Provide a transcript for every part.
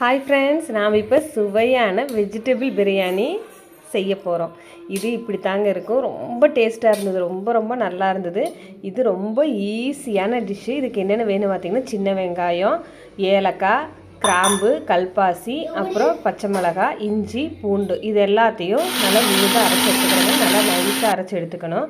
Hi friends, நாம் இப்போ சுவையான வெஜிடபிள் பிரியாணி செய்ய போகிறோம். இது இப்படி தாங்க இருக்கும். ரொம்ப டேஸ்ட்டாக இருந்தது, ரொம்ப நல்லா இருந்தது. இது ரொம்ப ஈஸியான டிஷ்ஷு. இதுக்கு என்னென்ன வேணும் பார்த்திங்கன்னா, சின்ன வெங்காயம், ஏலக்காய், கிராம்பு, கல்பாசி, அப்புறம் பச்சை மிளகாய், இஞ்சி, பூண்டு, இது எல்லாத்தையும் நல்லா நீட்டாக அரைச்சி எடுத்துக்கணும். நல்லா நைஸாக அரைச்சி எடுத்துக்கணும்.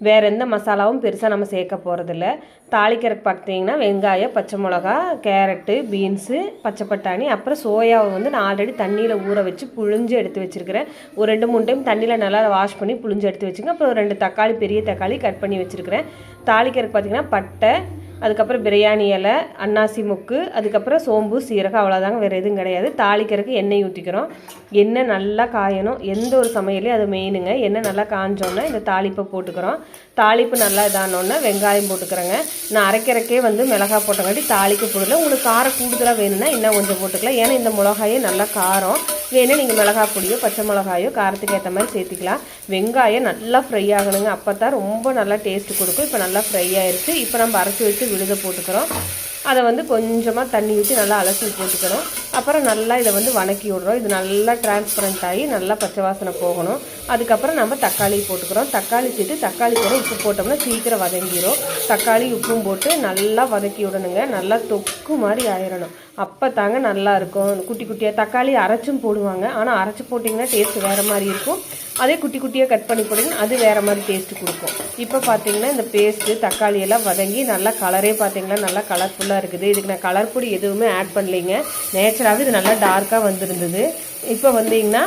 வேறு எந்த மசாலாவும் பெருசாக நம்ம சேர்க்க போகிறதில்ல. தாளிக்கிறதுக்கு பார்த்தீங்கன்னா வெங்காயம், பச்சை மிளகா, கேரட்டு, பீன்ஸு, பச்சை பட்டாணி, அப்புறம் சோயாவை வந்து நான் ஆல்ரெடி தண்ணியில் ஊற வச்சு புழிஞ்சு எடுத்து வச்சுருக்கிறேன். ஒரு 2-3 டைம் தண்ணியில் நல்லா வாஷ் பண்ணி புழிஞ்சு எடுத்து வச்சுங்க. அப்புறம் 2 தக்காளி, பெரிய தக்காளி கட் பண்ணி வச்சுருக்கிறேன். தாளிக்கிறதுக்கு பார்த்திங்கன்னா பட்டை, அதுக்கப்புறம் பிரியாணி இலை, அன்னாசி முக்கு, அதுக்கப்புறம் சோம்பு, சீரகம், அவ்வளோதாங்க. வேறு எதுவும் கிடையாது. தாளிக்கிறதுக்கு எண்ணெய் ஊற்றிக்கிறோம். எண்ணெய் நல்லா காயணும். எந்த ஒரு சமையலையும் அது மெயினுங்க. எண்ணெய் நல்லா காஞ்சோன்னா இந்த தாளிப்பை போட்டுக்கிறோம். தாளிப்பு நல்லா இதானோன்னா வெங்காயம் போட்டுக்கிறேங்க. நான் அரைக்கிறக்கே வந்து மிளகாய் போட்டங்காட்டி தாளிக்க போடல. உங்களுக்கு காரம் கூடுதலாக வேணும்னா இன்னும் கொஞ்சம் போட்டுக்கலாம். ஏன்னா இந்த மிளகாயே நல்லா காரம் வேணும். நீங்கள் மிளகாய் பொடியோ பச்சை மிளகாயோ காரத்துக்கு ஏற்ற மாதிரி சேர்த்துக்கலாம். வெங்காயம் நல்லா ஃப்ரை ஆகணுங்க. அப்போ தான் ரொம்ப நல்லா டேஸ்ட்டு கொடுக்கும். இப்போ நல்லா ஃப்ரை ஆகிடுச்சு. இப்போ நம்ம அரைச்சி வச்சு விழுத போட்டுக்கிறோம். அதை வந்து கொஞ்சமாக தண்ணி ஊற்றி நல்லா அலசி போட்டுக்கிறோம். அப்புறம் நல்லா இதை வந்து வணக்கி விடுறோம். இது நல்லா டிரான்ஸ்பரண்ட் ஆகி நல்லா பச்சை வாசனை போகணும். அதுக்கப்புறம் நம்ம தக்காளி போட்டுக்கிறோம். தக்காளி சேர்த்து தக்காளி கூட உப்பு போட்டோம்னா சீக்கிரம் வதங்கிடும். தக்காளி உப்பும் போட்டு நல்லா வதக்கி விடணுங்க. நல்லா தொக்கு மாதிரி ஆயிடணும். அப்போ தாங்க நல்லா இருக்கும். குட்டி குட்டியாக தக்காளி அரைச்சும் போடுவாங்க. ஆனால் அரைச்சி போட்டிங்கன்னா டேஸ்ட்டு வேறு மாதிரி இருக்கும். அதே குட்டி குட்டியாக கட் பண்ணி போட்டிங்கன்னா அது வேறு மாதிரி டேஸ்ட்டு கொடுக்கும். இப்போ பார்த்தீங்கன்னா இந்த பேஸ்ட்டு தக்காளி எல்லாம் வதங்கி நல்லா கலரே பார்த்தீங்கன்னா நல்லா கலர்ஃபுல்லாக இருக்குது. இதுக்கு நான் கலர் பொடி எதுவுமே ஆட் பண்ணலைங்க. நேச்சுராகவே இது நல்லா டார்க்காக வந்துருந்தது. இப்போ வந்தீங்கன்னா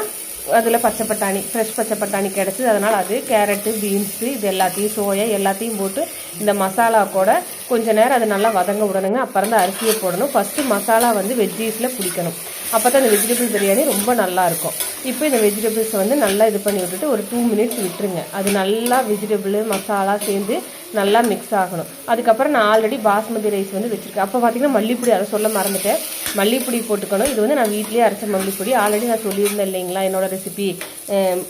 அதில் பச்சை பட்டாணி, ஃப்ரெஷ் பச்சை பட்டாணி கிடச்சிது. அதனால் அது, கேரட்டு, பீன்ஸு, இது எல்லாத்தையும், சோயா எல்லாத்தையும் போட்டு இந்த மசாலா கூட கொஞ்சம் நேரம் அதை நல்லா வதங்க விடணுங்க. அப்புறம் தான் அரிசியை போடணும். ஃபஸ்ட்டு மசாலா வந்து வெஜ்ஜீஸில் பிடிக்கணும். அப்போ தான் இந்த வெஜிடபிள் பிரியாணி ரொம்ப நல்லாயிருக்கும். இப்போ இந்த வெஜிடபிள்ஸை வந்து நல்லா இது பண்ணி விட்டுட்டு ஒரு 2 மினிட்ஸ் விட்டுருங்க. அது நல்லா வெஜிடபிள் மசாலா சேர்ந்து நல்லா மிக்ஸ் ஆகணும். அதுக்கப்புறம் நான் ஆல்ரெடி பாஸ்மதி ரைஸ் வந்து வச்சுருக்கேன். அப்போ பார்த்திங்கன்னா மல்லிப்பொடி அதை சொல்ல மறந்துட்டேன். மல்லிப்பொடி போட்டுக்கணும். இது வந்து நான் வீட்டிலேயே அரைச்ச மல்லிப்பொடி. ஆல்ரெடி நான் சொல்லியிருந்தேன் இல்லைங்களா என்னோடய ரெசிபி.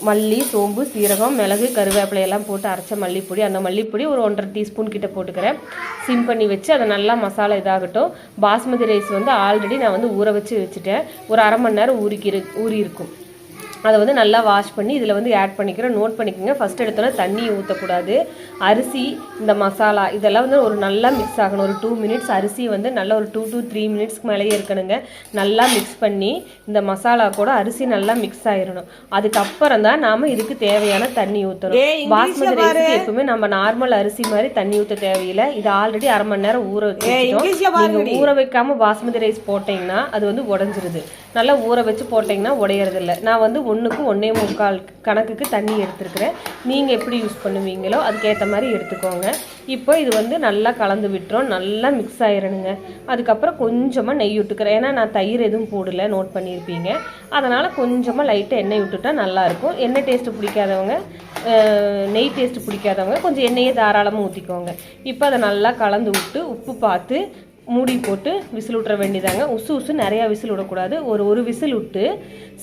மல்லி, சோம்பு, சீரகம், மிளகு, கருவேப்பிலை எல்லாம் போட்டு அரைச்ச மல்லிப்பொடி. அந்த மல்லிப்பொடி ஒரு 1.5 டீஸ்பூன் கிட்ட போட்டுக்கிறேன். சிம் பண்ணி வச்சு அதை நல்லா மசாலா இதாகட்டும். பாஸ்மதி ரைஸ் வந்து ஆல்ரெடி நான் வந்து ஊற வச்சு வச்சுட்டேன். ஒரு அரை மணி நேரம் ஊறி இருக்கும். அதை வந்து நல்லா வாஷ் பண்ணி இதில் வந்து ஆட் பண்ணிக்கிறோம். நோட் பண்ணிக்கோங்க. ஃபஸ்ட் எடுத்தோன்னா தண்ணி ஊற்றக்கூடாது. அரிசி, இந்த மசாலா இதெல்லாம் வந்து ஒரு நல்லா மிக்ஸ் ஆகணும். ஒரு 2 மினிட்ஸ் அரிசி வந்து நல்லா ஒரு 2 to 3 மினிட்ஸ்க்கு மேலேயே இருக்கணுங்க. நல்லா மிக்ஸ் பண்ணி இந்த மசாலா கூட அரிசி நல்லா மிக்ஸ் ஆயிடணும். அதுக்கப்புறம் தான் நாம் இதுக்கு தேவையான தண்ணி ஊற்றணும். பாஸ்மதி ரைஸுக்கு எப்பவுமே நம்ம நார்மல் அரிசி மாதிரி தண்ணி ஊற்ற தேவையில்லை. இது ஆல்ரெடி அரை மணி நேரம் ஊற வச்சுட்டோம். நீங்கள் ஊற வைக்காமல் பாஸ்மதி ரைஸ் போட்டிங்கன்னா அது வந்து உடஞ்சிருது. நல்லா ஊற வச்சு போட்டிங்கன்னா உடையறதில்லை. நான் வந்து 1க்கு 1.25 கணக்குக்கு தண்ணி எடுத்துருக்கிறேன். நீங்கள் எப்படி யூஸ் பண்ணுவீங்களோ அதுக்கேற்ற மாதிரி எடுத்துக்கோங்க. இப்போ இது வந்து நல்லா கலந்து விட்டுறோம். நல்லா மிக்ஸ் ஆயிடணுங்க. அதுக்கப்புறம் கொஞ்சமாக நெய் விட்டுக்கிறேன். ஏன்னா நான் தயிர் எதுவும் போடலை, நோட் பண்ணியிருப்பீங்க. அதனால் கொஞ்சமாக லைட்டாக எண்ணெய் விட்டுட்டா நல்லாயிருக்கும். எண்ணெய் டேஸ்ட்டு பிடிக்காதவங்க, நெய் டேஸ்ட்டு பிடிக்காதவங்க கொஞ்சம் எண்ணெயை தாராளமாக ஊற்றிக்கோங்க. இப்போ அதை நல்லா கலந்து விட்டு உப்பு பார்த்து மூடி போட்டு விசில் விட்டுற வேண்டியதாங்க. உசு நிறையா விசில் விடக்கூடாது. ஒரு விசில் விட்டு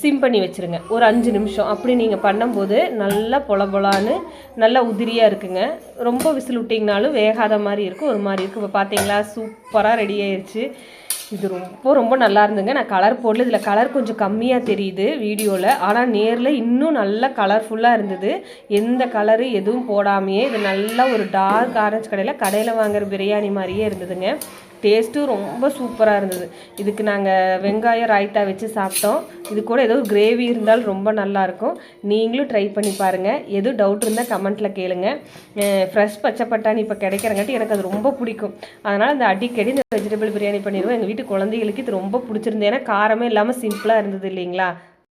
சிம் பண்ணி வச்சுருங்க. ஒரு 5 நிமிஷம். அப்படி நீங்கள் பண்ணும்போது நல்லா பொலன்னு நல்லா உதிரியாக இருக்குங்க. ரொம்ப விசில் விட்டிங்கனாலும் வேகாத மாதிரி இருக்கும், ஒரு மாதிரி இருக்கும். இப்போ பார்த்தீங்களா சூப்பராக ரெடி ஆயிடுச்சு. இது ரொம்ப நல்லா இருந்துங்க. நான் கலர் போடல. இதில் கலர் கொஞ்சம் கம்மியாக தெரியுது வீடியோவில். ஆனால் நேரில் இன்னும் நல்லா கலர்ஃபுல்லாக இருந்தது. எந்த கலரு எதுவும் போடாமையே இது நல்லா ஒரு டார்க் ஆரஞ்சு கடையில் வாங்குகிற பிரியாணி மாதிரியே இருந்ததுங்க. டேஸ்ட்டும் ரொம்ப சூப்பராக இருந்தது. இதுக்கு நாங்கள் வெங்காயம் ராய்த்தா வச்சு சாப்பிட்டோம். இது கூட ஏதோ ஒரு கிரேவி இருந்தாலும் ரொம்ப நல்லாயிருக்கும். நீங்களும் ட்ரை பண்ணி பாருங்கள். எதுவும் டவுட் இருந்தால் கமெண்ட்டில் கேளுங்க. ஃப்ரெஷ் பச்சை பட்டாணி இப்போ கிடைக்கிறங்காட்டி எனக்கு அது ரொம்ப பிடிக்கும். அதனால் இந்த அடிக்கடி இந்த வெஜிடபிள் பிரியாணி பண்ணிடுவோம். எங்கள் வீட்டு குழந்தைகளுக்கு இது ரொம்ப பிடிச்சிருந்தது. ஏன்னா காரமே இல்லாமல் சிம்பிளாக இருந்தது இல்லைங்களா.